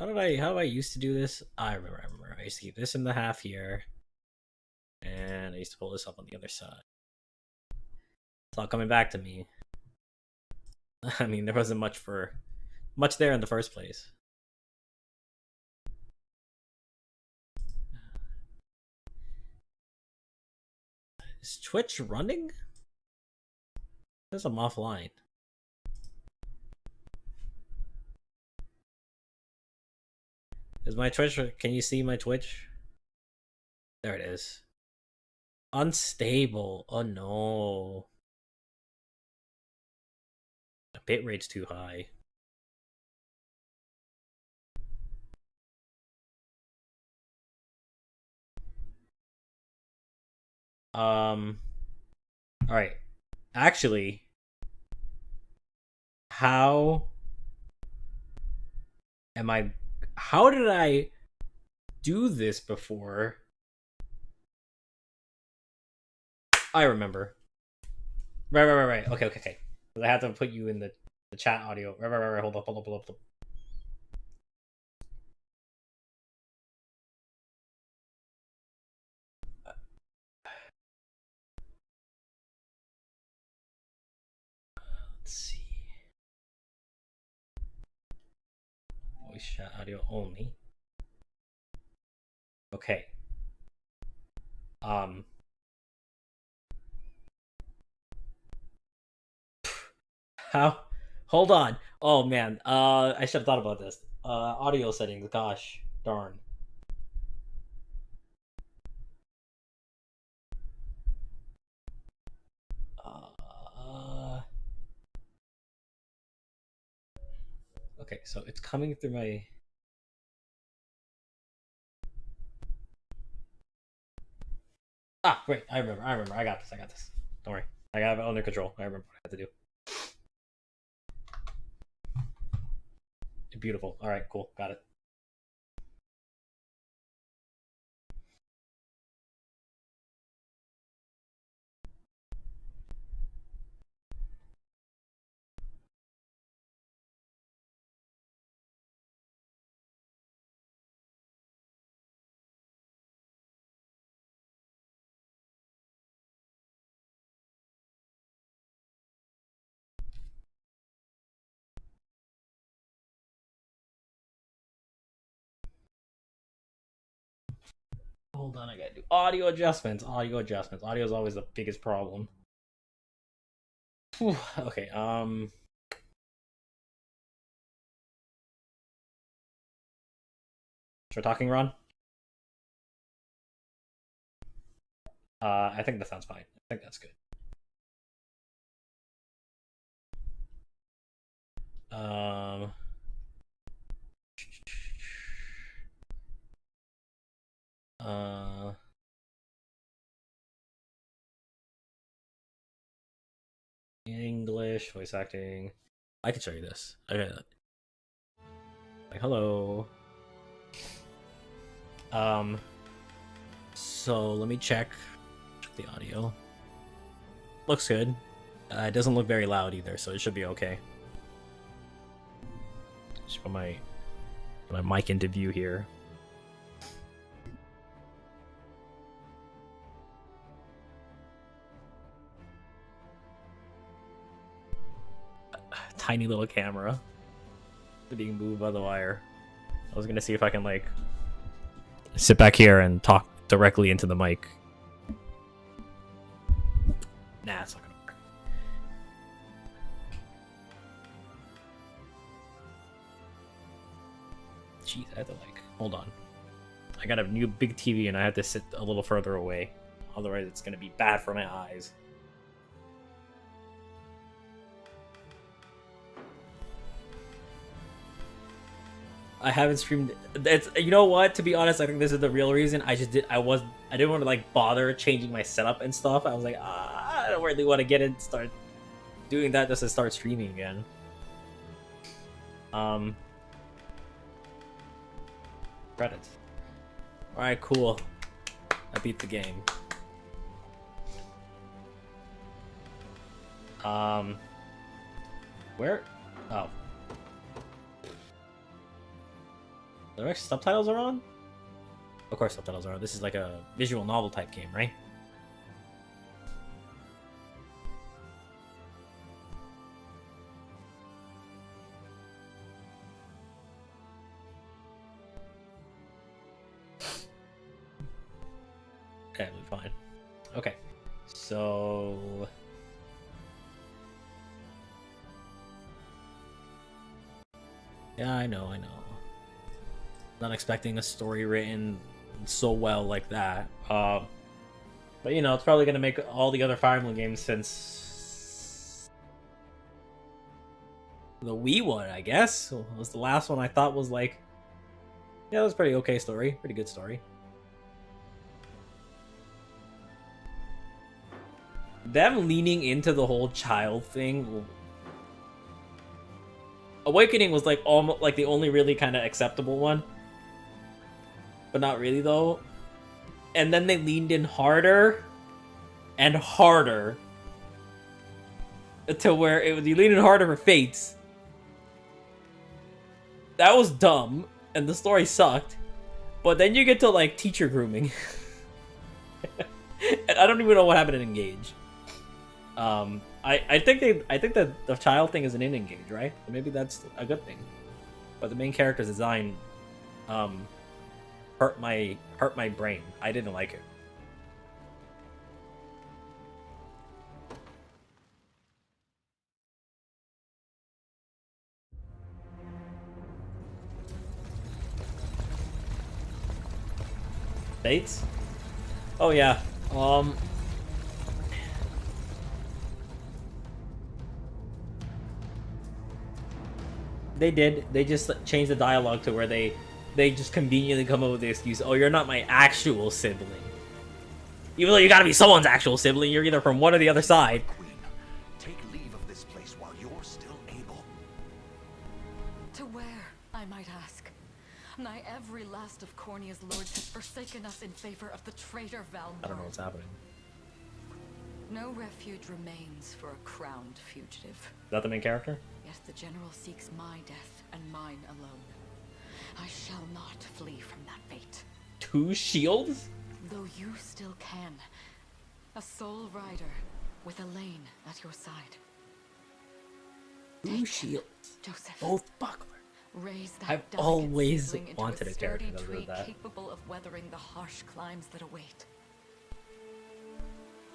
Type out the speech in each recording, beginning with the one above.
How did I used to do this? I remember. I used to keep this in the half here, and I used to pull this up on the other side. It's all coming back to me. I mean, there wasn't much there in the first place. Is Twitch running? There's I'm offline. Is my Twitch? Can you see my Twitch? There it is. Unstable. Oh no. The bitrate's too high. Um. All right. Actually, how am I? How did I do this before? I remember. Right. Okay. I have to put you in the chat audio. Right. Hold up. Let's see. Voice chat audio only. Okay. Um. How? Hold on. Oh man. I should have thought about this. Audio settings. Gosh darn. Uh. Okay, so it's coming through my. Ah, wait. I remember. I got this. Don't worry. I have it under control. I remember what I had to do. Beautiful. All right. Cool. Got it. Hold on. I gotta do audio adjustments. Audio is always the biggest problem. Whew, okay. So we're talking, Ron. I think that sounds fine. I think that's good. Um. Uh. English voice acting. I can show you this. Okay. Like hello. Um. So let me check the audio. Looks good. It doesn't look very loud either, so it should be okay. Just put my mic into view here. Tiny little camera being moved by the wire. I was gonna see if I can like sit back here and talk directly into the mic. Nah, it's not gonna work. Jeez, I have to like hold on. I got a new big TV and I have to sit a little further away. Otherwise it's gonna be bad for my eyes. I haven't streamed. It's, you know what? To be honest, I think this is the real reason. I didn't want to like bother changing my setup and stuff. I was like, I don't really want to get in, start doing that just to start streaming again. Credits. All right, cool. I beat the game. Where? Oh. The subtitles are on? Of course subtitles are on. This is like a visual novel type game, right? Okay, we're fine. Okay, so... Yeah, I know. Not expecting a story written so well like that. But you know, it's probably gonna make all the other Fire Emblem games since the Wii one, I guess. Was the last one I thought was like, yeah, it was pretty okay story, pretty good story. Them leaning into the whole child thing. Awakening was like almost like the only really kind of acceptable one, but not really though. And then they leaned in harder and harder to where it was you leaned in harder for Fates. That was dumb, and the story sucked. But then you get to like teacher grooming, and I don't even know what happened in Engage. I think that the child thing is an in-engage, right? Maybe that's a good thing. But the main character's design hurt my brain. I didn't like it. Dates? Oh yeah. They did. They just changed the dialogue to where they just conveniently come up with the excuse, oh, you're not my actual sibling. Even though you gotta be someone's actual sibling, you're either from one or the other side. Queen, take leave of this place while you're still able. To where, I might ask? Nigh every last of Cornia's lords has forsaken us in favor of the traitor Valmor. I don't know what's happening. No refuge remains for a crowned fugitive. Is that the main character? Yet the general seeks my death and mine alone. I shall not flee from that fate. 2 shields? Though you still can. A sole rider with Elaine at your side. 2 shields. Joseph. Both buckler. Raise that I've delicate always seedling into wanted a character sturdy that tree did that. capable of weathering the harsh climes that await.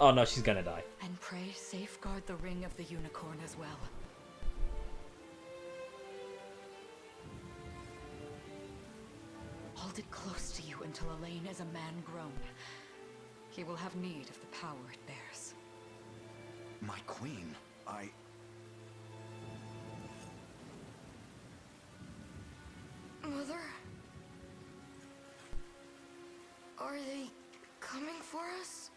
Oh no, she's gonna die. And pray safeguard the ring of the unicorn as well. Hold it close to you until Elaine is a man grown. He will have need of the power it bears. My queen, Mother? Are they coming for us?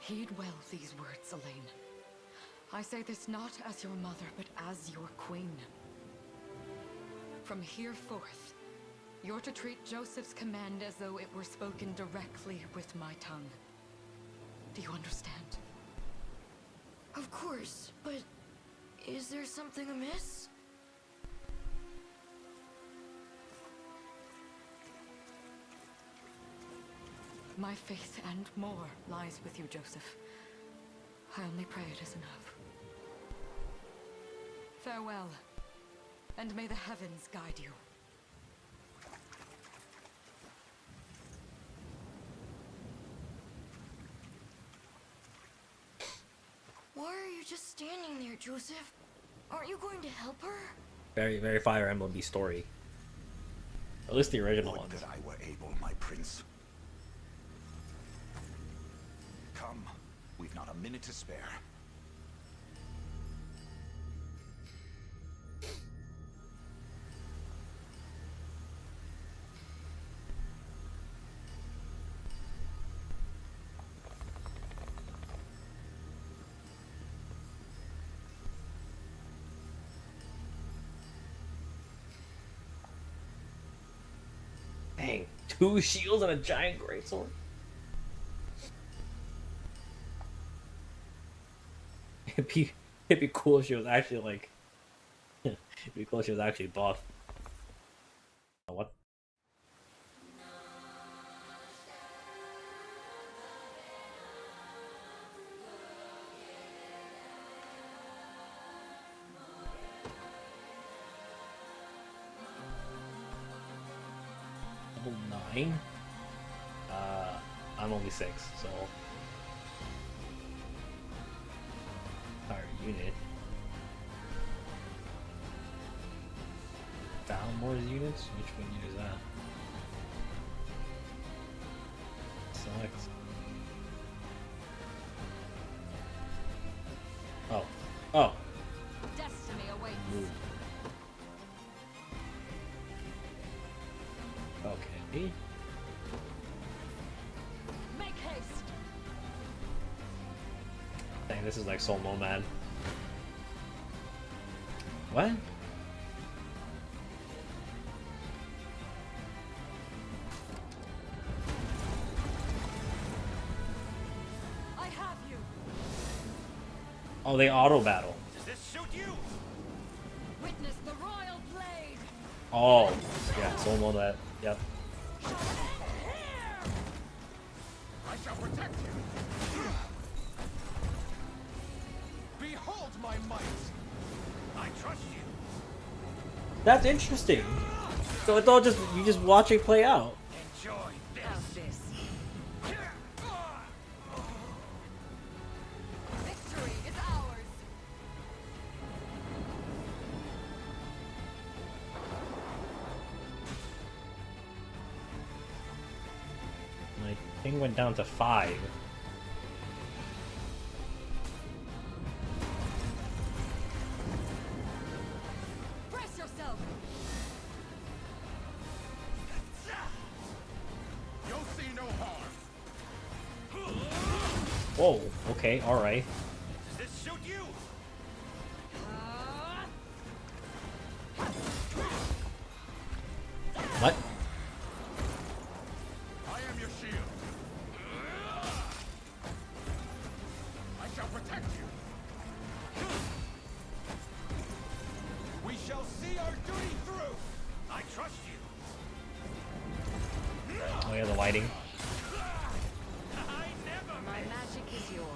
Heed well these words, Elaine. I say this not as your mother, but as your queen. From here forth, you're to treat Joseph's command as though it were spoken directly with my tongue. Do you understand? Of course, but is there something amiss? My faith and more lies with you, Joseph. I only pray it is enough. Farewell, and may the heavens guide you. Why are you just standing there, Joseph? Aren't you going to help her? Very, very Fire Emblem story. At least the original would ones. that I were able, my prince. Come, we've not a minute to spare. Dang, 2 shields and a giant greatsword. It'd be cool if she was actually like. It'd be cool if she was actually buff. Oh, what? Level 9? I'm only 6, so. Higher unit. Valmore's units? Which one is that? Select. Oh. Oh. Destiny awaits. Move. Okay. Make haste. Dang, this is like Soul Nomad. What? I have you. Oh, they auto battle. Does this suit you? Witness the royal blade. Oh, yeah, Soul Nomad. Yep. I shall protect you. Behold my might. I trust you. That's interesting. So it's all just you just watch it play out. Enjoy this. Of this. Victory is ours. My thing went down to 5. Brace yourself. You'll see no harm. Whoa. Okay. All right. Does this suit you? What? I am your shield. I shall protect you. We shall see our duty through. I trust you. Oh yeah, the lighting. I never My magic is yours.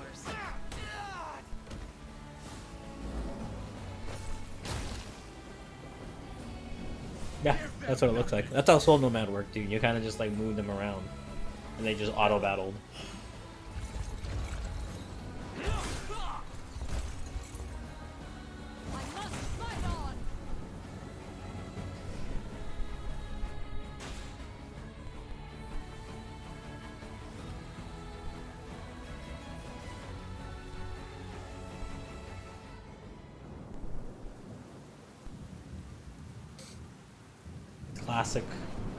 Yeah, that's what it looks like. That's how Soul Nomad worked, dude. You kind of just like moved them around, and they just auto battled. I must fight on.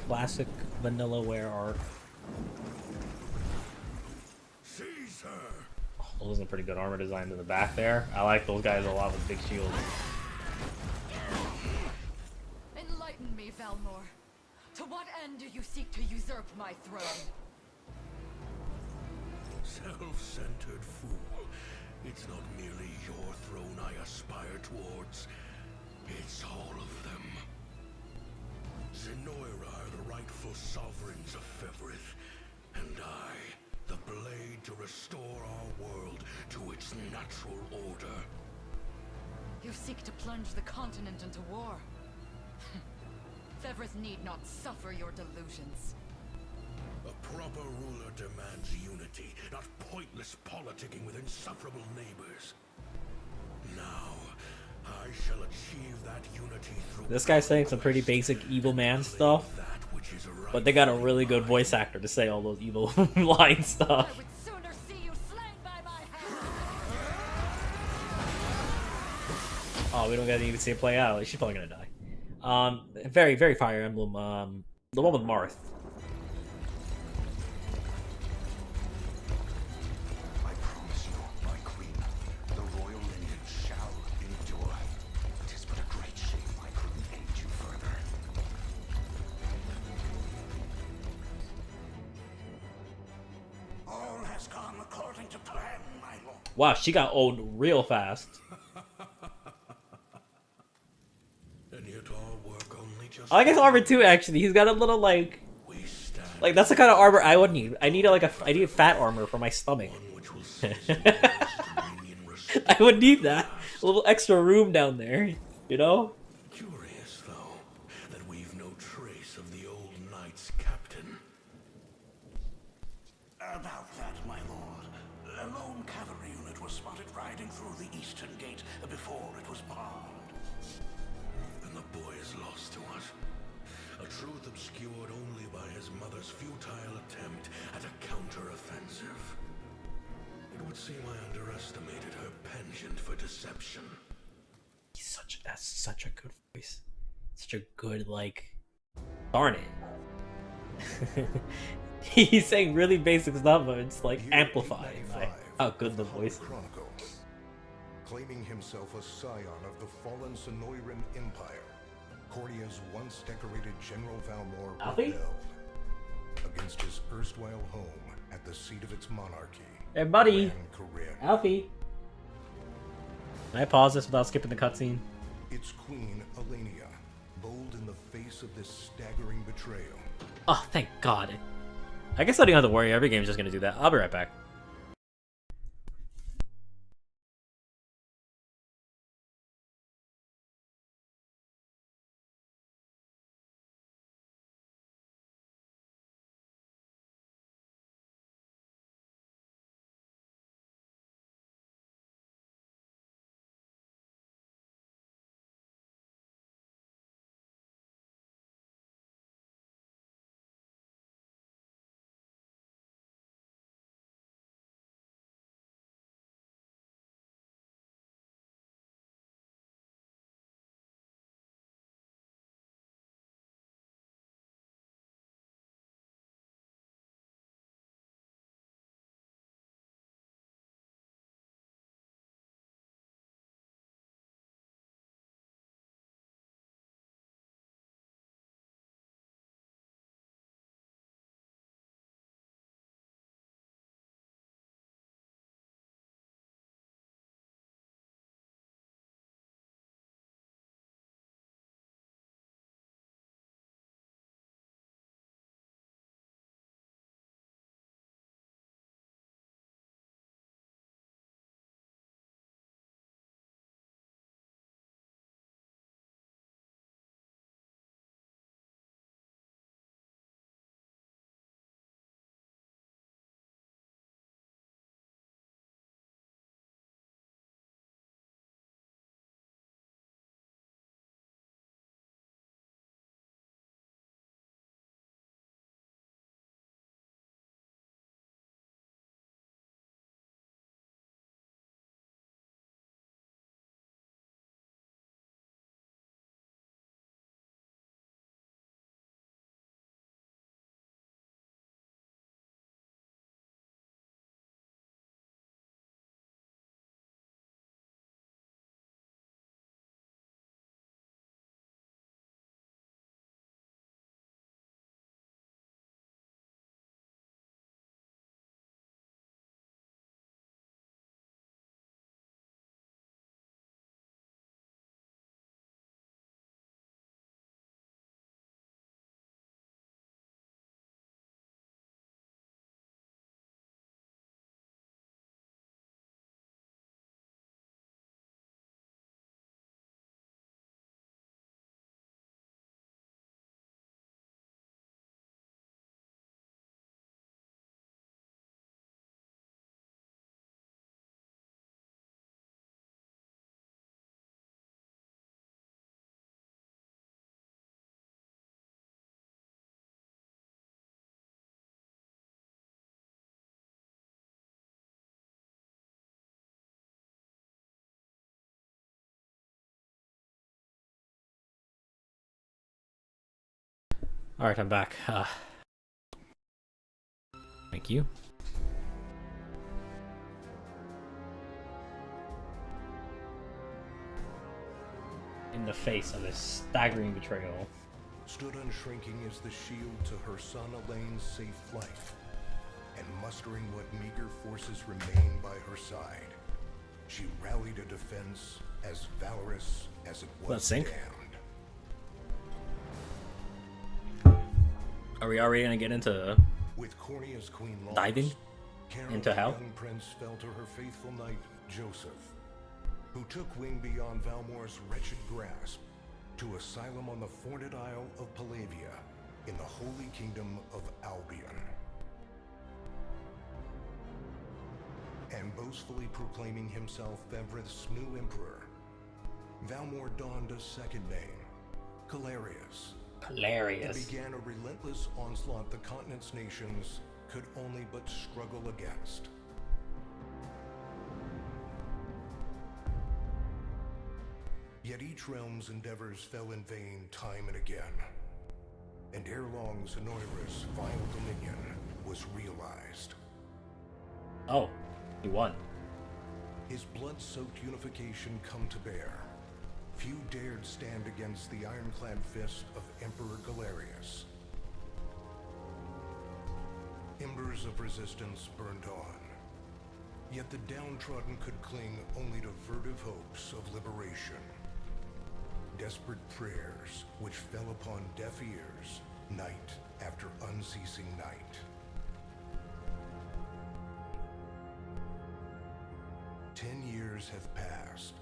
Classic Vanillaware art. Caesar. Oh, those are pretty good armor designs in the back there. I like those guys a lot with big shields. Enlighten me, Valmore. To what end do you seek to usurp my throne? Self-centered fool. It's not merely your throne I aspire towards. It's all of them. Zenoira are the rightful sovereigns of Fevrith, and I, the blade to restore our world to its natural order. You seek to plunge the continent into war. Fevrith need not suffer your delusions. A proper ruler demands unity, not pointless politicking with insufferable neighbors. Now, I shall achieve that unity through... This guy's saying some pretty basic evil man stuff, but they got a really good voice actor to say all those evil line stuff. I would sooner see you slain by my hand. Oh, we don't gotta even see it play out. She's probably gonna die. Very, very Fire Emblem. The one with Marth. I promise you, my queen, the royal lineage shall endure. 'Tis but a great shame I couldn't aid you further. All has gone according to plan, my lord. Wow, she got old real fast. And yet our work only just I like his armor too. Actually, he's got a little like that's the kind of armor I would need. I need I need fat armor for my stomach. which will seize your Mediterranean respect. I would need that. A little extra room down there, you know? Curious, though, that we've no trace of the old knight's captain. About that, my lord. A lone cavalry unit was spotted riding through the eastern gate before it was barred. And the boy is lost to us. A truth obscured only by his mother's futile attempt at a counter-offensive. It would seem I underestimated her penchant for deception. That's such a good voice. Such a good, like, darn it. He's saying really basic stuff, but it's like amplified by how good the voice is. Chronicles. Claiming himself a scion of the fallen Sonoran Empire, Cornia's once decorated General Valmor Alfie? rebelled against his erstwhile home at the seat of its monarchy. Hey, buddy. Gran Corinne. Alfie. Can I pause this without skipping the cutscene? Its queen, Elenia, bold in the face of this staggering betrayal. Oh, thank God. I guess I don't have to worry. Every game's just gonna do that. I'll be right back. Alright, I'm back. Thank you. In the face of this staggering betrayal. Stood unshrinking as the shield to her son Elaine's safe flight, and mustering what meager forces remained by her side, she rallied a defense as valorous as it was Let's sink. damned. Are we already gonna get into With Cornea's queen lost, diving care into of the hell? young prince fell to her faithful knight, Joseph, who took wing beyond Valmor's wretched grasp to asylum on the Forned Isle of Palavia in the Holy Kingdom of Albion. And boastfully proclaiming himself Fevrith's new emperor, Valmor donned a second name, Calarius, and hilarious? began a relentless onslaught the continent's nations could only but struggle against. Yet each realm's endeavors fell in vain time and again, and ere long Zenoira's vile dominion was realized. Oh, he won. His blood-soaked unification come to bear, few dared stand against the ironclad fist of Emperor Galerius. Embers of resistance burned on, yet the downtrodden could cling only to furtive hopes of liberation. Desperate prayers which fell upon deaf ears night after unceasing night. 10 years have passed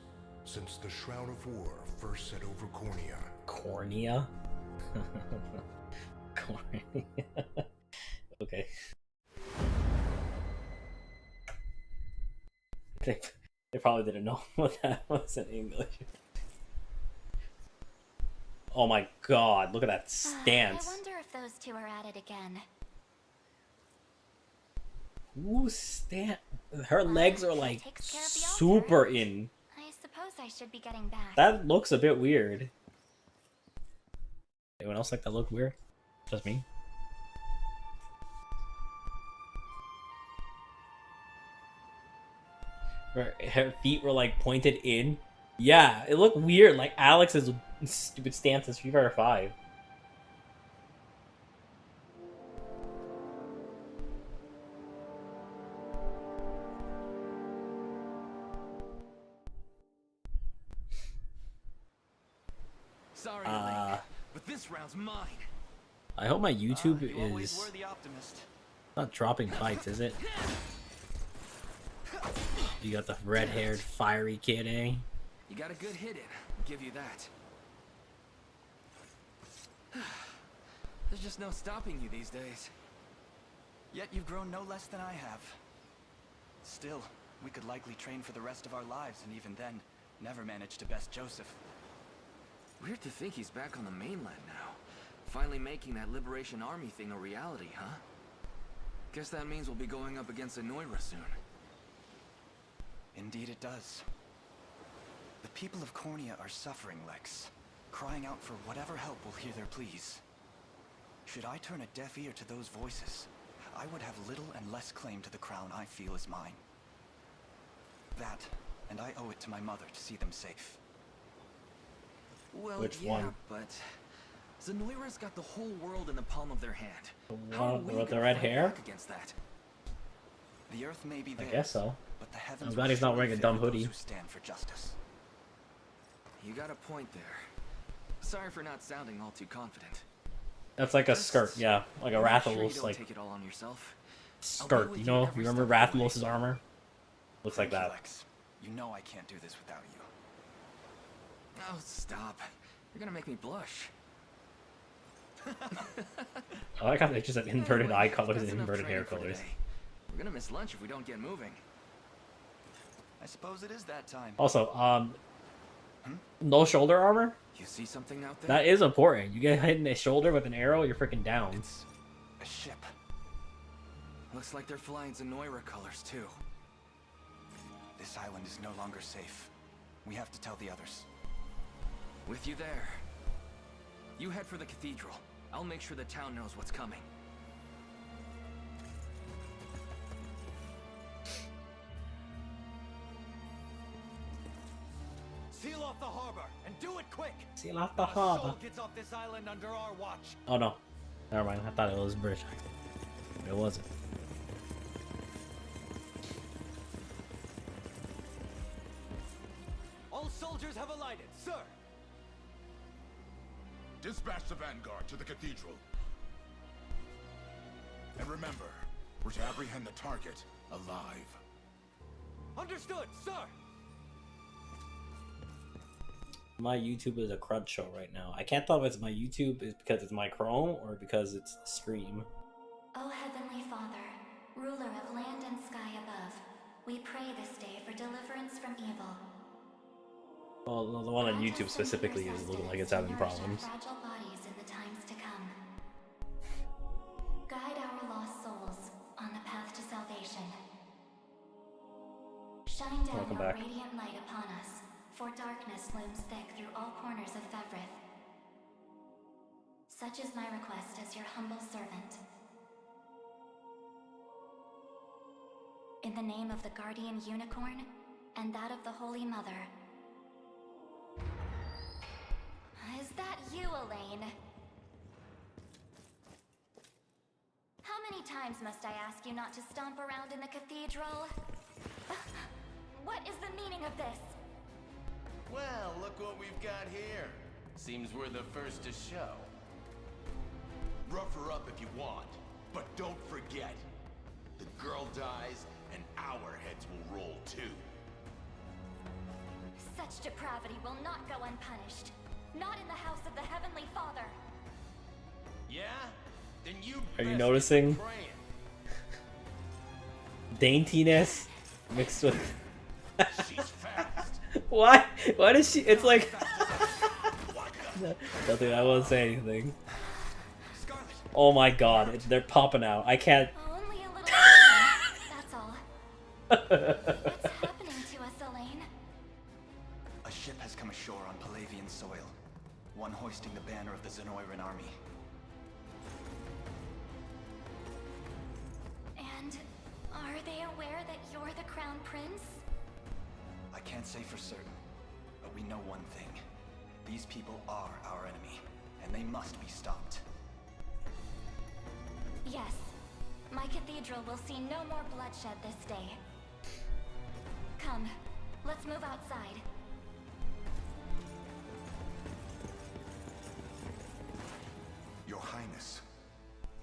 since the Shroud of War first set over Cornea. Cornea? Cornea. Okay. They probably didn't know what that was in English. Oh my god, look at that stance. I wonder if those two are at it again. Ooh, her legs are like Takes care of the super altar. in. I suppose I should be getting back. That looks a bit weird. Anyone else like that look weird? Just me? Her feet were like pointed in. Yeah, it looked weird, like Alex's stupid stance in Street Fighter 5. Sorry, Link, but this round's mine. I hope my YouTube You always is were the optimist. not dropping fights, is it? You got the red-haired, fiery kid, eh? You got a good hit in. I'll give you that. There's just no stopping you these days. Yet you've grown no less than I have. Still, we could likely train for the rest of our lives, and even then, never manage to best Joseph. Weird to think he's back on the mainland now. Finally making that Liberation Army thing a reality, huh? Guess that means we'll be going up against Zenoira soon. Indeed it does. The people of Cornea are suffering, Lex, crying out for whatever help will hear their pleas. Should I turn a deaf ear to those voices, I would have little and less claim to the crown I feel is mine. That, and I owe it to my mother to see them safe. Well, Which yeah, one? but Zenoira's got the whole world in the palm of their hand. The How are one we with the gonna red fight hair? back against that? The earth may be I theirs, guess so. but the heavens I'm glad will he's not surely wearing a favor dumb those hoodie. who stand for justice. You got a point there. Sorry for not sounding all too confident. That's like a skirt, yeah. Like a Make sure you Rathalos, don't like, take it all on yourself. skirt, you know? You remember Rathalos' armor? Looks like Thank you, that. Lex. You know I can't do this without you. Oh, stop. You're gonna make me blush. I like how they just have inverted Anyway, eye colors that's and enough inverted hair training for colors. today. We're gonna miss lunch if we don't get moving. I suppose it is that time. Also, no shoulder armor? You see something out there? That is important. You get hit in the shoulder with an arrow, you're freaking down. It's a ship. Looks like they're flying Zenoira colors too. This island is no longer safe. We have to tell the others. With you there. You head for the cathedral. I'll make sure the town knows what's coming. Seal off the harbor, and do it quick! Seal off the Not a soul harbor. gets off this island under our watch. Oh no. Never mind, I thought it was British accent. It wasn't. All soldiers have alighted, sir! Dispatch the vanguard to the cathedral. And remember, we're to apprehend the target alive. Understood, sir! My YouTube is a crud show right now. I can't tell if it's my YouTube is because it's my Chrome or because it's the stream. O Heavenly Father, ruler of land and sky above, we pray this day for deliverance from evil. Well, the one on YouTube specifically is looking like it's having problems. Fragile bodies in the times to come. Guide our lost souls on the path to salvation. Shine down Welcome your back. radiant light upon us, for darkness looms thick through all corners of Fevrith. Such is my request as your humble servant. In the name of the Guardian Unicorn, and that of the Holy Mother. Is that you, Elaine? How many times must I ask you not to stomp around in the cathedral? What is the meaning of this? Well, look what we've got here. Seems we're the first to show. Rough her up if you want, but don't forget, the girl dies and our heads will roll too. Such depravity will not go unpunished. Not in the house of the Heavenly Father. Yeah? Then you Are you best noticing get praying. daintiness mixed with She's fast. why does she, it's like nothing, I won't say anything. Oh my god, they're popping out. I can't. Only a little action, that's all. What's happening to us, Elaine? A ship has come ashore on Palavian soil. One hoisting the banner of the Zenoiran army. And are they aware that you're the Crown Prince? I can't say for certain, but we know one thing. These people are our enemy, and they must be stopped. Yes. My cathedral will see no more bloodshed this day. Come, let's move outside. Your Highness,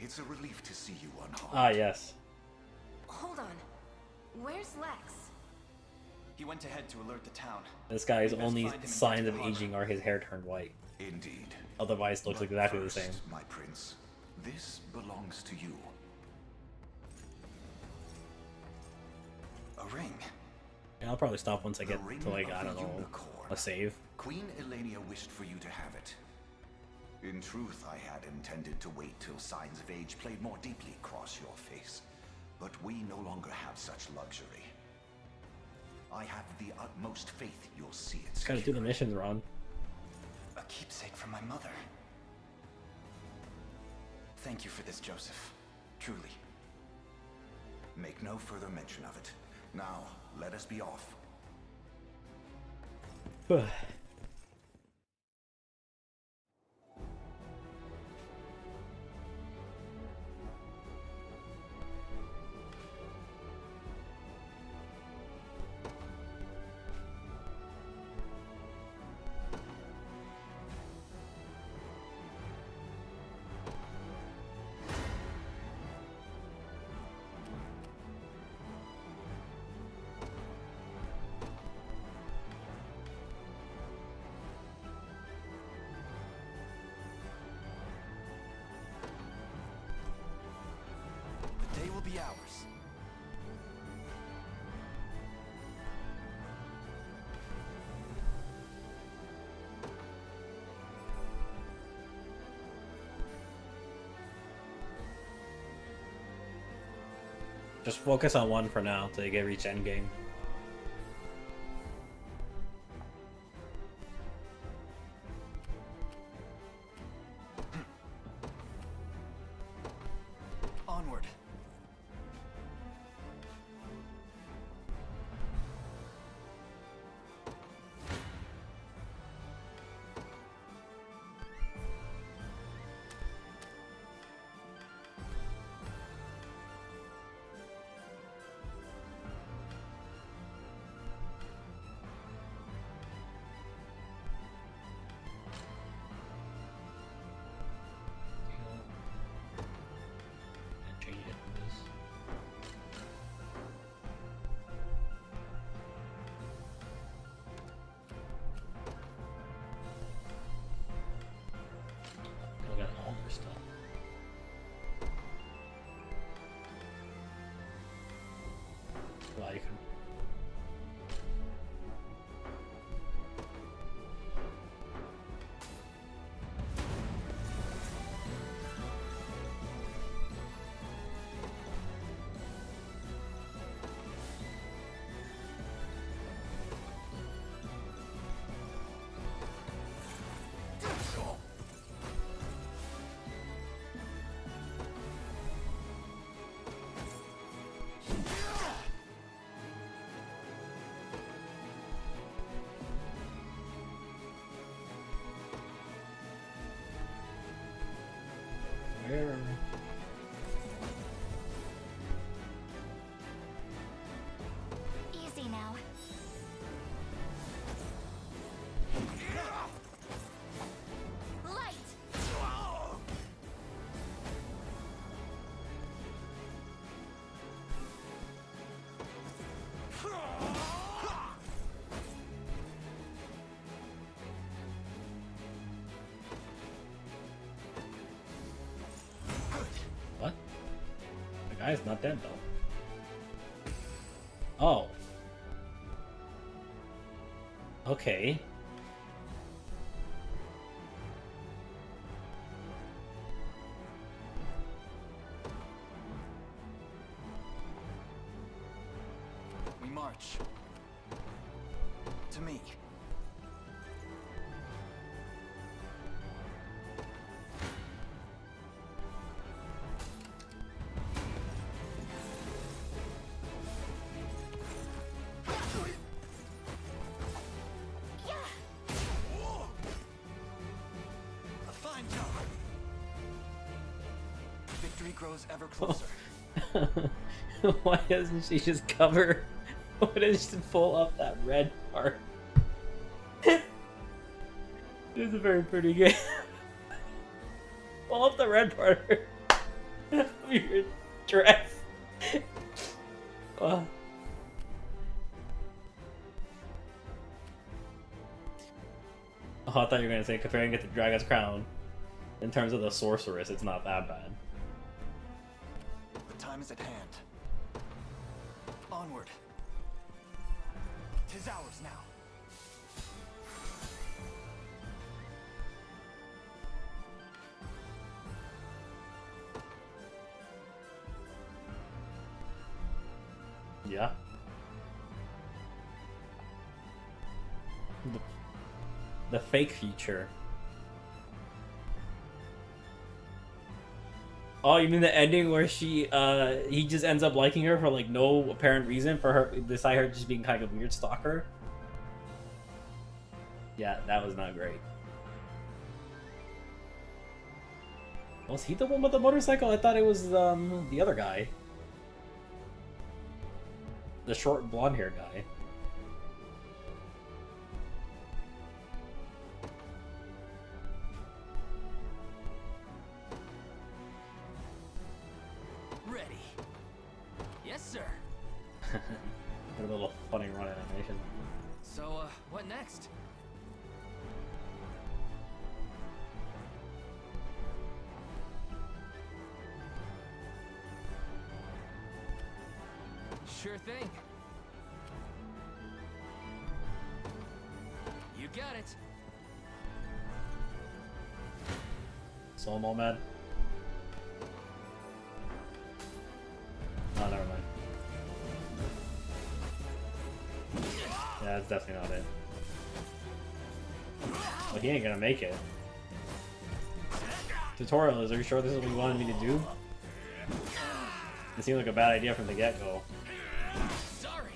it's a relief to see you unharmed. Ah, yes. Hold on. Where's Lex? He went ahead to alert the town. This guy's Best only find him and signs get to of the harbor. aging are his hair turned white. Indeed. Otherwise, looks But exactly the first, same. my prince, this belongs to you. A ring. Yeah, I'll probably stop once I The get ring to, like, of I the don't know, unicorn. a save. Queen Elenia wished for you to have it. In truth, I had intended to wait till signs of age played more deeply across your face. But we no longer have such luxury. I have the utmost faith you'll see it. Gotta do the missions, Ron. A keepsake from my mother. Thank you for this, Joseph. Truly. Make no further mention of it. Now, let us be off. The day will be ours. Just focus on one for now till you get reach endgame. Onward. here? Easy now. Light! What? The guy's not dead though. Oh. Okay. We march. To me. A fine job. Victory grows ever closer. Why doesn't she just cover? Why doesn't she pull up that red part? It's a very pretty game. Pull up the red part of your dress. Oh, I thought you were gonna say comparing it to Dragon's Crown. In terms of the sorceress, it's not that bad. The time is at hand. Onward. 'Tis ours now. Yeah. The fake feature. Oh, you mean the ending where she, he just ends up liking her for like no apparent reason, for her, beside her just being kind of a weird stalker? Yeah, that was not great. Was he the one with the motorcycle? I thought it was, the other guy. The short blonde hair guy. Ready. Yes, sir. A little funny run animation. So, what next? Sure thing. You got it. Soul Nomad. Oh, never mind. Yeah, that's definitely not it. Well, he ain't gonna make it. Tutorial, are you sure this is what you wanted me to do? It seemed like a bad idea from the get-go. Sorry.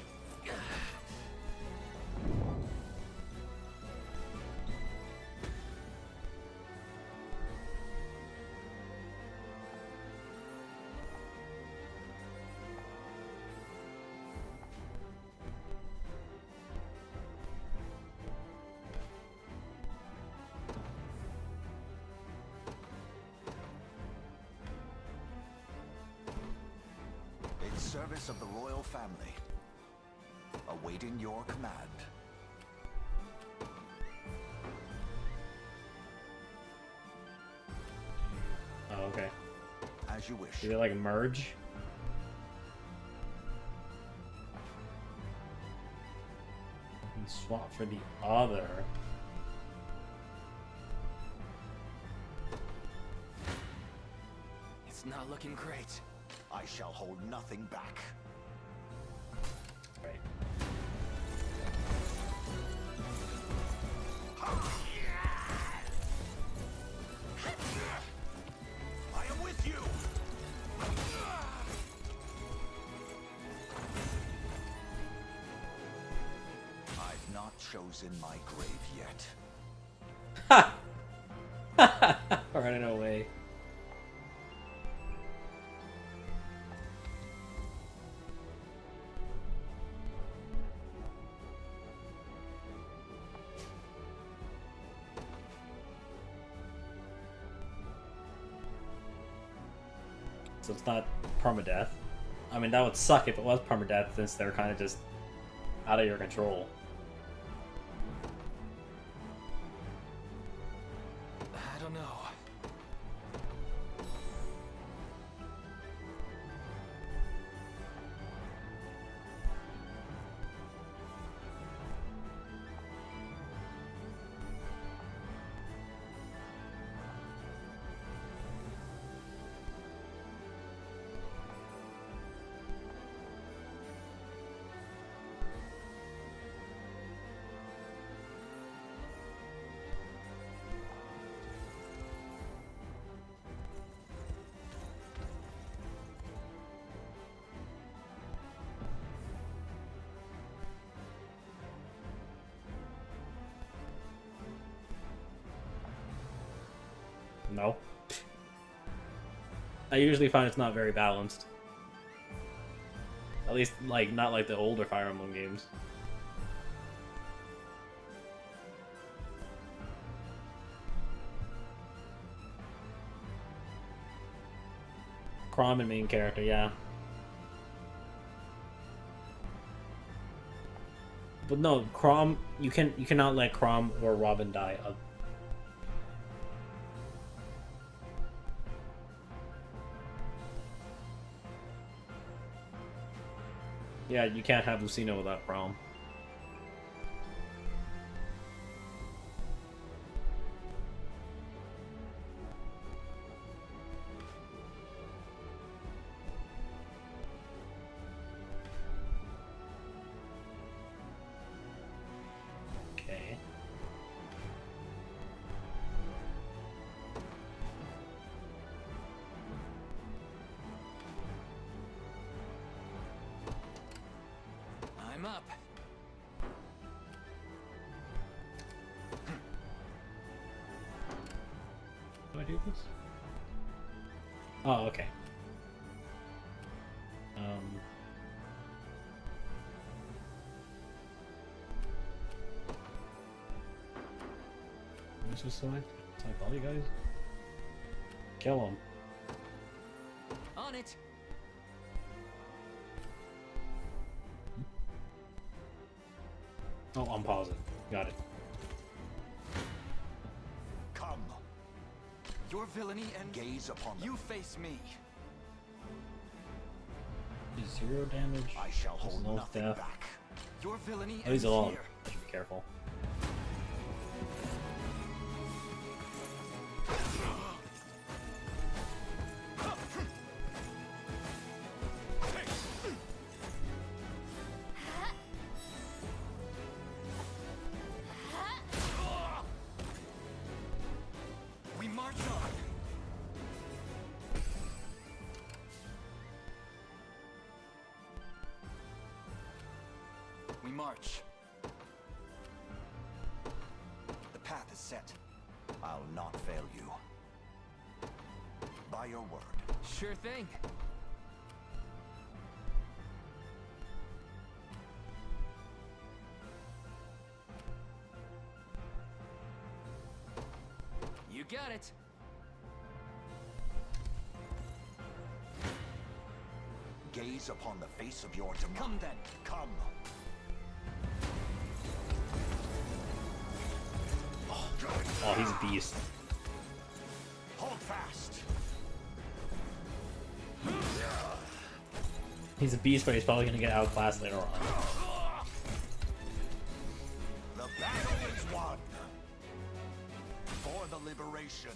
In service of the royal family, awaiting your command. Oh, okay. As you wish. Do they like merge? And swap for the other. It's not looking great. I shall hold nothing back. Right. I am with you. I've not chosen my grave yet. Ha! Running away. So it's not permadeath. I mean, that would suck if it was permadeath, since they're kind of just out of your control. I don't know. No. I usually find it's not very balanced. At least, like, not like the older Fire Emblem games. Chrom and main character, yeah. But no, Chrom, you cannot let Chrom or Robin die. Yeah, you can't have Lucina without Chrom. Okay. I'm up. Do I do this? Oh, okay. What's this side? It's like all you guys. Kill him. On it. Oh, I'm pausing. Got it. Come, Your villainy and gaze upon them. you face me. 0 damage. I shall hold no nothing death. back. Your villainy Oh, he's ends alone. here. I should be careful. We march on. We march. The path is set. I'll not fail you. By your word. Sure thing. You got it. Gaze upon the face of your demise. Come then. Come. Oh, he's a beast. Hold fast. He's a beast, but he's probably gonna get outclassed later on. The battle is won. For the liberation.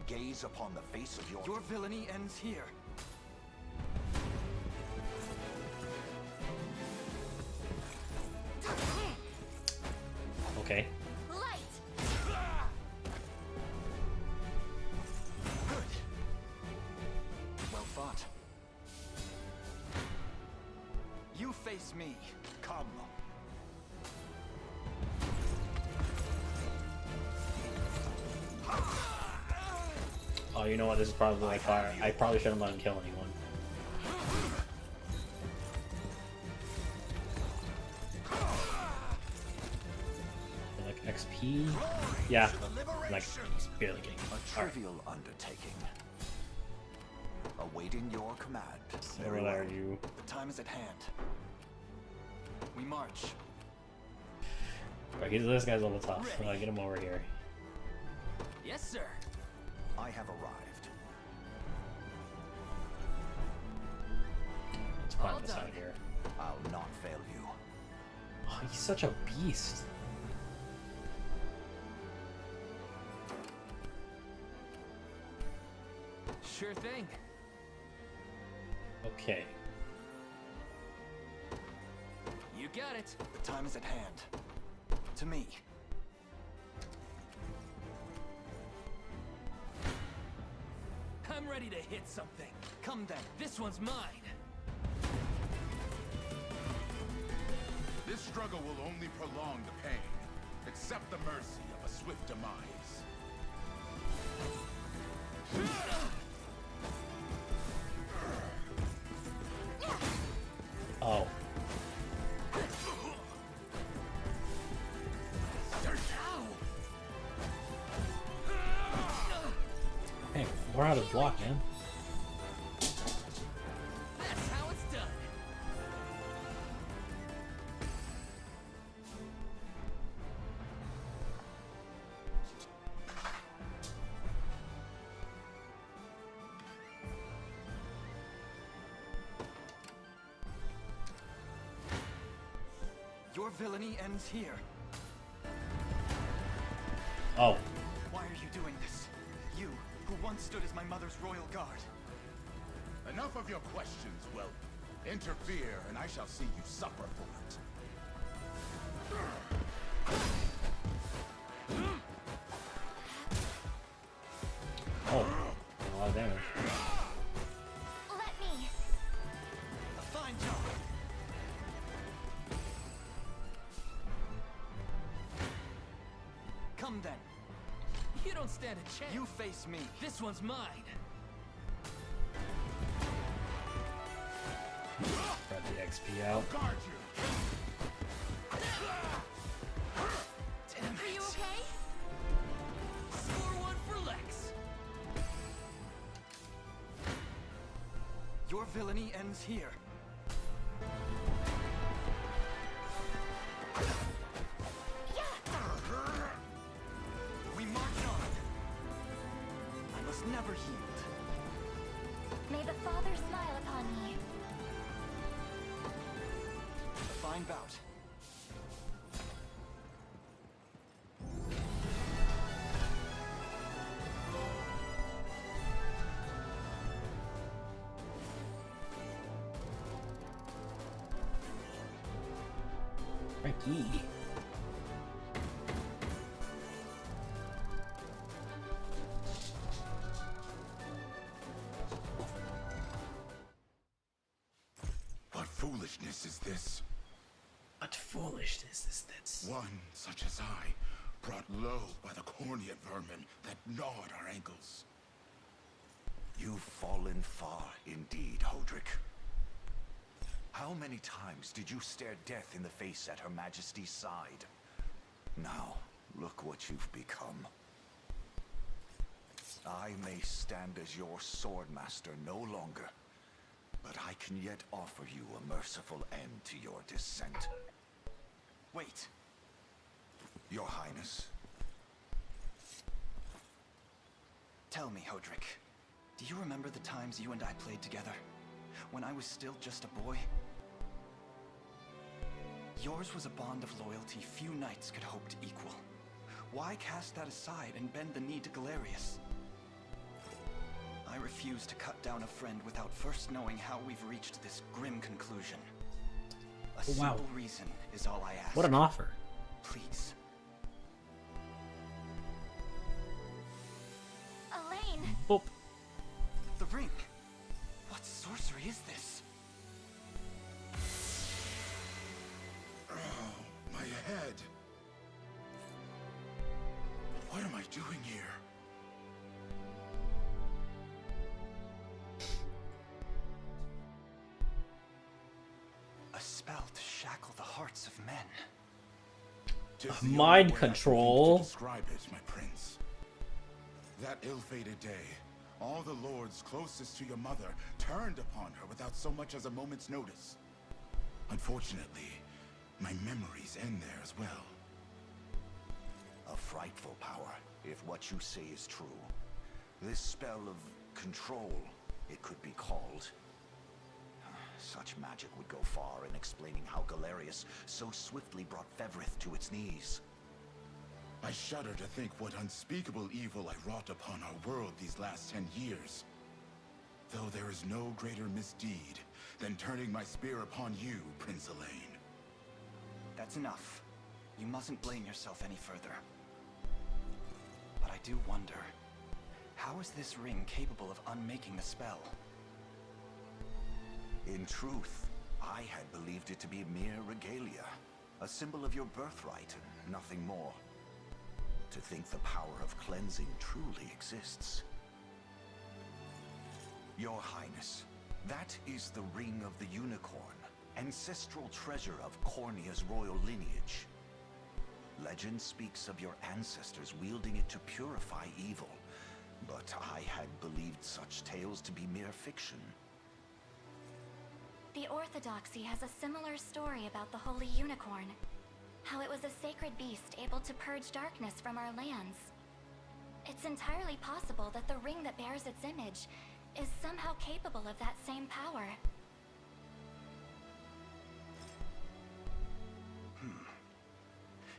Gaze upon the face of Your villainy ends here. Okay. Light! Good. Well fought. You face me. Come. Oh, you know what? This is probably like fire. I probably shouldn't let him kill anyone. Like XP. Yeah, like he's barely getting A trivial undertaking. Awaiting your command. Where are you? The time is at hand. We march. Right, this guy's a little tough. Get him over here. Yes, sir. I have arrived. Let's climb this out here. I'll not fail you. Oh, he's such a beast. Sure thing. Okay. You got it. The time is at hand. To me. I'm ready to hit something. Come then. This one's mine. This struggle will only prolong the pain. Accept the mercy of a swift demise. Oh. Hey, learn how to block, man. That's how it's done. Your villainy ends here. Oh. Why are you doing this? You, who once stood as my mother's royal guard. Enough of your questions, well, interfere and I shall see you suffer for it. Oh. A lot of damage. Let me. A fine job. Come then. You don't stand a chance. You face me. This one's mine. Spread the XP out. Guard you! Damn Are you it. okay? Score one for Lex. Your villainy ends here. We march on. I must never yield. May the Father smile upon me. A fine bout. Frankie. What foolishness is this? What foolishness is this? One such as I, brought low by the corneate vermin that gnawed our ankles. You've fallen far indeed, Hodrick. How many times did you stare death in the face at Her Majesty's side? Now, look what you've become. I may stand as your swordmaster no longer, but I can yet offer you a merciful end to your descent. Wait. Your Highness. Tell me, Hodrick. Do you remember the times you and I played together? When I was still just a boy? Yours was a bond of loyalty few knights could hope to equal. Why cast that aside and bend the knee to Galerius? I refuse to cut down a friend without first knowing how we've reached this grim conclusion. A simple reason is all I ask. What an offer. Please. Elaine! Boop. The ring. What sorcery is this? Oh, my head. What am I doing here? A spell to shackle the hearts of men. 'Tis the Mind only way I can think control. to describe it, my prince. That ill-fated day, all the lords closest to your mother turned upon her without so much as a moment's notice. Unfortunately, my memories end there as well. A frightful power, if what you say is true. This spell of control, it could be called. Such magic would go far in explaining how Galerius so swiftly brought Fevrith to its knees. I shudder to think what unspeakable evil I wrought upon our world these last 10 years. Though there is no greater misdeed than turning my spear upon you, Prince Elaine. That's enough. You mustn't blame yourself any further. But I do wonder, how is this ring capable of unmaking the spell? In truth, I had believed it to be mere regalia, a symbol of your birthright and nothing more. To think the power of cleansing truly exists. Your Highness, that is the Ring of the Unicorn, ancestral treasure of Cornia's royal lineage. Legend speaks of your ancestors wielding it to purify evil, but I had believed such tales to be mere fiction. The Orthodoxy has a similar story about the Holy Unicorn. How it was a sacred beast able to purge darkness from our lands. It's entirely possible that the ring that bears its image is somehow capable of that same power.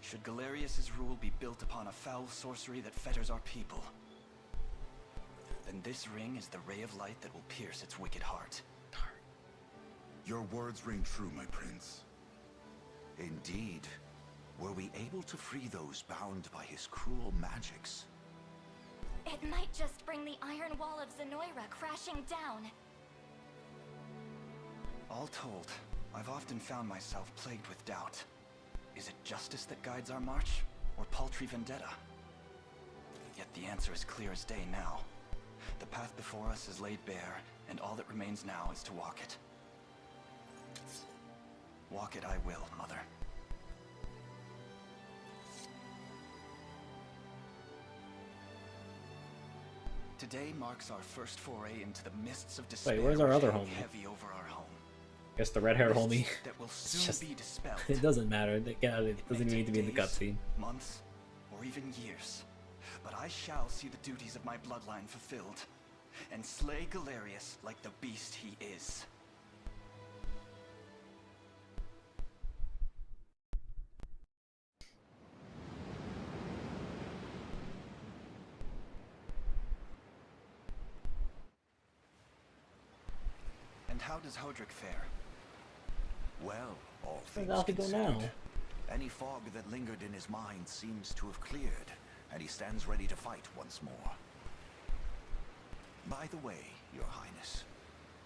Should Galerius's rule be built upon a foul sorcery that fetters our people, then this ring is the ray of light that will pierce its wicked heart. Your words ring true, my prince. Indeed. Were we able to free those bound by his cruel magics? It might just bring the Iron Wall of Zenoira crashing down. All told, I've often found myself plagued with doubt. Is it justice that guides our march, or paltry vendetta? Yet the answer is clear as day now. The path before us is laid bare, and all that remains now is to walk it. Walk it I will, Mother. Today marks our first foray into the mists of despair. Wait, where's our other hang homie? heavy over our home. Guess the red-haired Mists homie. that will It's soon just, be dispelled. it doesn't matter. It doesn't even need to be in the Days, cutscene. months, or even years. But I shall see the duties of my bloodline fulfilled, and slay Galerius like the beast he is. And how does Hodrick fare? Well, all Where's things Alfie go now? considered, any fog that lingered in his mind seems to have cleared, and he stands ready to fight once more. By the way, Your Highness,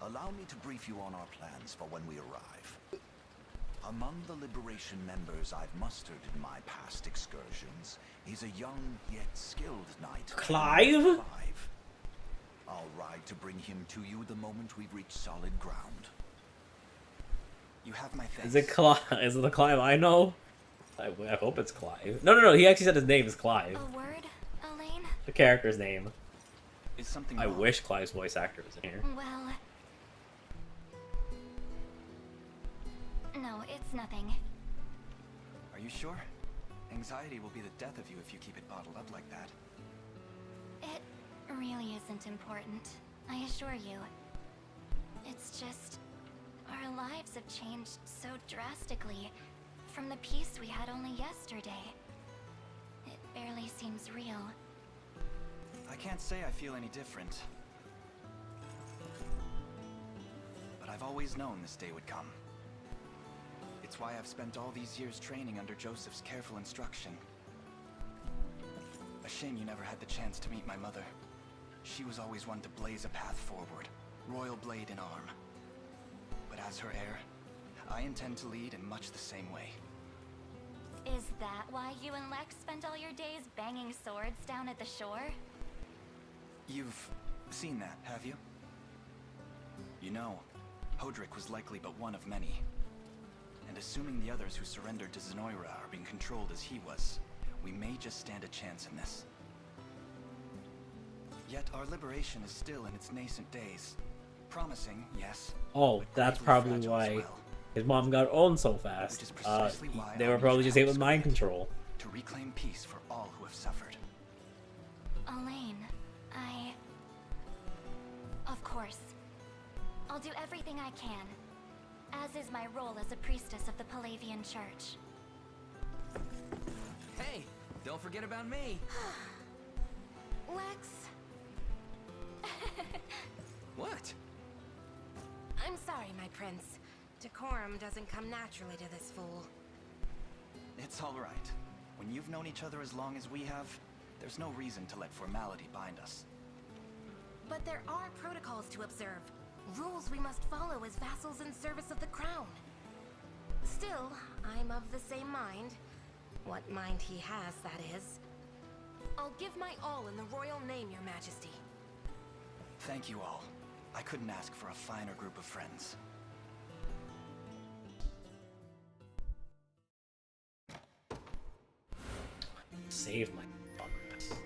allow me to brief you on our plans for when we arrive. Among the Liberation members I've mustered in my past excursions is a young yet skilled knight. Clive? I'll ride to bring him to you the moment we've reached solid ground. You have my thanks. Is it Clive? Is it the Clive I know? I hope it's Clive. No. He actually said his name is Clive. A word, Elaine? The character's name. Is something I wrong? wish Clive's voice actor was in here. Well... No, it's nothing. Are you sure? Anxiety will be the death of you if you keep it bottled up like that. It really isn't important, I assure you. It's just... our lives have changed so drastically from the peace we had only yesterday. It barely seems real. I can't say I feel any different. But I've always known this day would come. It's why I've spent all these years training under Joseph's careful instruction. A shame you never had the chance to meet my mother. She was always one to blaze a path forward, royal blade in arm. But as her heir, I intend to lead in much the same way. Is that why you and Lex spent all your days banging swords down at the shore? You've seen that, have you? You know, Hodrick was likely but one of many. And assuming the others who surrendered to Zenoira are being controlled as he was, we may just stand a chance in this. Yet our liberation is still in its nascent days. Promising, yes. Oh, that's probably why his mom got owned so fast. They were probably just able to mind control. To reclaim peace for all who have suffered. Elaine, Of course. I'll do everything I can, as is my role as a priestess of the Palavian Church. Hey, don't forget about me. Lex. What? I'm sorry, my prince. Decorum doesn't come naturally to this fool. It's all right. When you've known each other as long as we have, there's no reason to let formality bind us. But there are protocols to observe. Rules we must follow as vassals in service of the crown. Still, I'm of the same mind. What mind he has, that is. I'll give my all in the royal name, your majesty. Thank you all. I couldn't ask for a finer group of friends. Save my progress.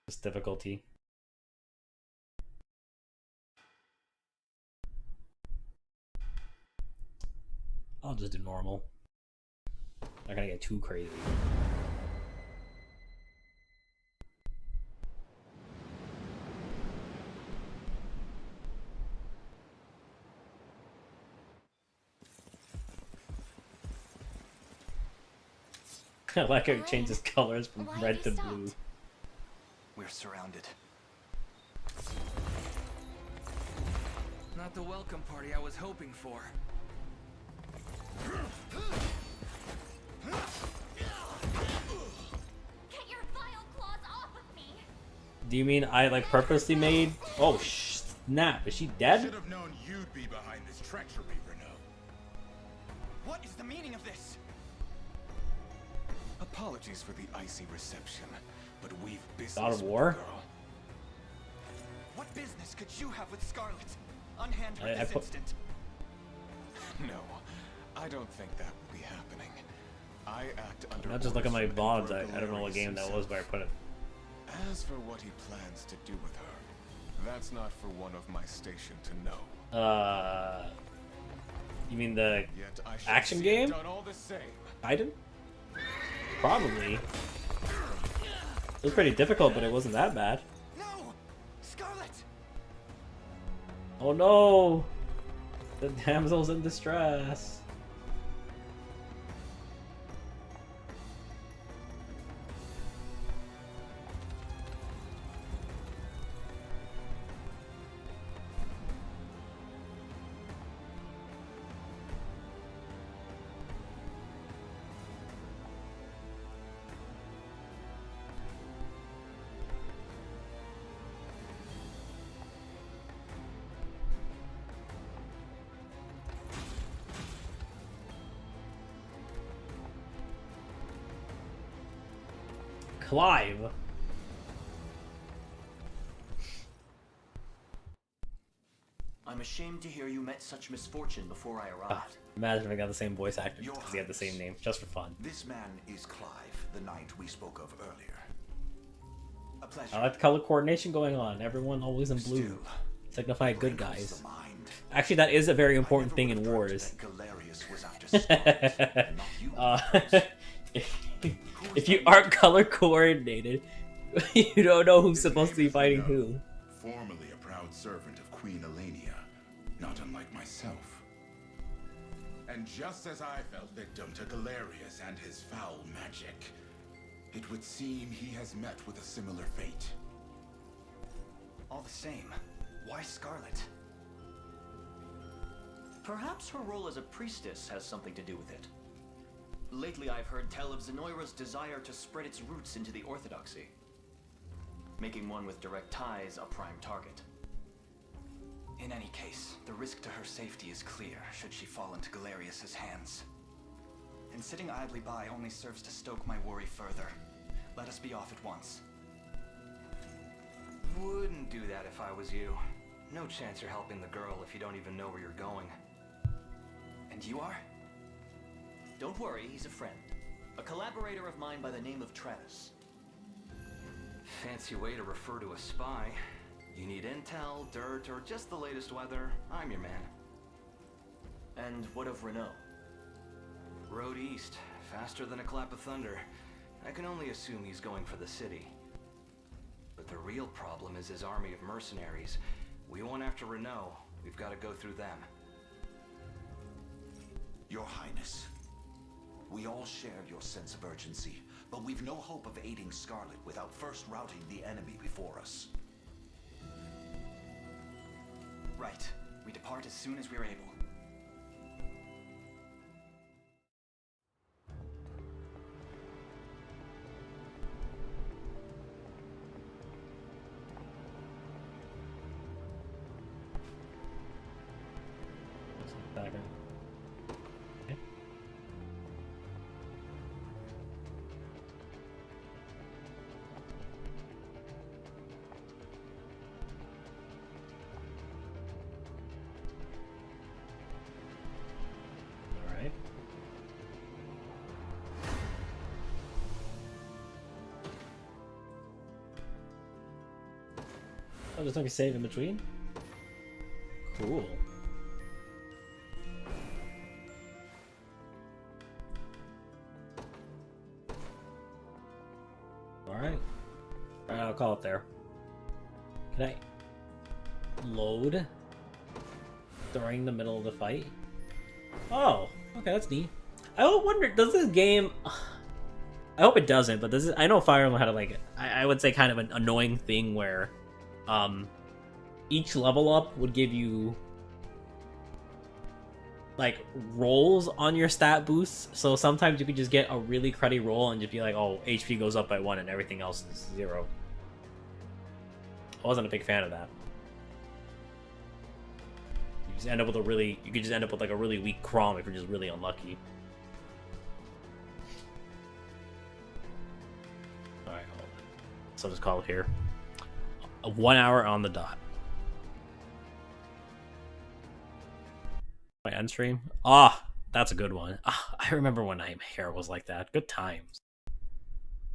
This difficulty. I'll just do normal. Not gonna get too crazy. I like how it changes colors from red to blue. We're surrounded. Not the welcome party I was hoping for. Get your vile claws off of me! Do you mean I like purposely made? Oh snap! Is she dead? Should have known you'd be behind this treachery, Renault. What is the meaning of this? Apologies for the icy reception, but we've business God of with War? the girl. What business could you have with Scarlet? Unhand her this instant. No, I don't think that will be happening. I act under Not just look at my orders bonds. from I don't know what game that was, but I put it. As for what he plans to do with her, that's not for one of my station to know. You mean the Yet I shall action see game? it done all the same. Gaiden? Probably. It was pretty difficult, but it wasn't that bad. No! Scarlet! Oh no! The damsel's in distress. Clive. I'm ashamed to hear you met such misfortune before I arrived. Imagine if I got the same voice actor because he had the same name, just for fun. This man is Clive, the knight we spoke of earlier. A pleasure. I like the color coordination going on. Everyone always in blue. Signify good guys. Actually, that is a very important thing in wars. If you aren't color coordinated, you don't know who's supposed to be fighting who. Formerly a proud servant of Queen Elenia, not unlike myself. And just as I fell victim to Galerius and his foul magic, it would seem he has met with a similar fate. All the same, why Scarlet? Perhaps her role as a priestess has something to do with it. Lately I've heard tell of Zenoira's desire to spread its roots into the Orthodoxy, making one with direct ties a prime target. In any case, the risk to her safety is clear should she fall into Galerius's hands. and sitting idly by only serves to stoke my worry further. Let us be off at once. Wouldn't do that if I was you. No chance you're helping the girl if you don't even know where you're going. And you are? Don't worry, he's a friend. A collaborator of mine by the name of Travis. Fancy way to refer to a spy. You need intel, dirt, or just the latest weather, I'm your man. And what of Renault? Road east, faster than a clap of thunder. I can only assume he's going for the city. But the real problem is his army of mercenaries. We want after Renault, we've got to go through them. Your Highness, we all share your sense of urgency, but we've no hope of aiding Scarlet without first routing the enemy before us. Right. We depart as soon as we're able. Alright. Oh, there's nothing save in between? Cool. Alright. Alright, I'll call it there. Can I load during the middle of the fight? Oh, okay, that's neat. I wonder, does this game... I hope it doesn't, but I know Fire Emblem had a, like, I would say kind of an annoying thing where each level up would give you like rolls on your stat boosts, so sometimes you could just get a really cruddy roll and just be like, oh, HP goes up by 1 and everything else is 0. I wasn't a big fan of that. You just end up with you could just end up with like a really weak Crom if you're just really unlucky. Alright, hold on. So I'll just call it here. 1 hour on the dot. My end stream? Ah, that's a good one. Ah, I remember when my hair was like that. Good times.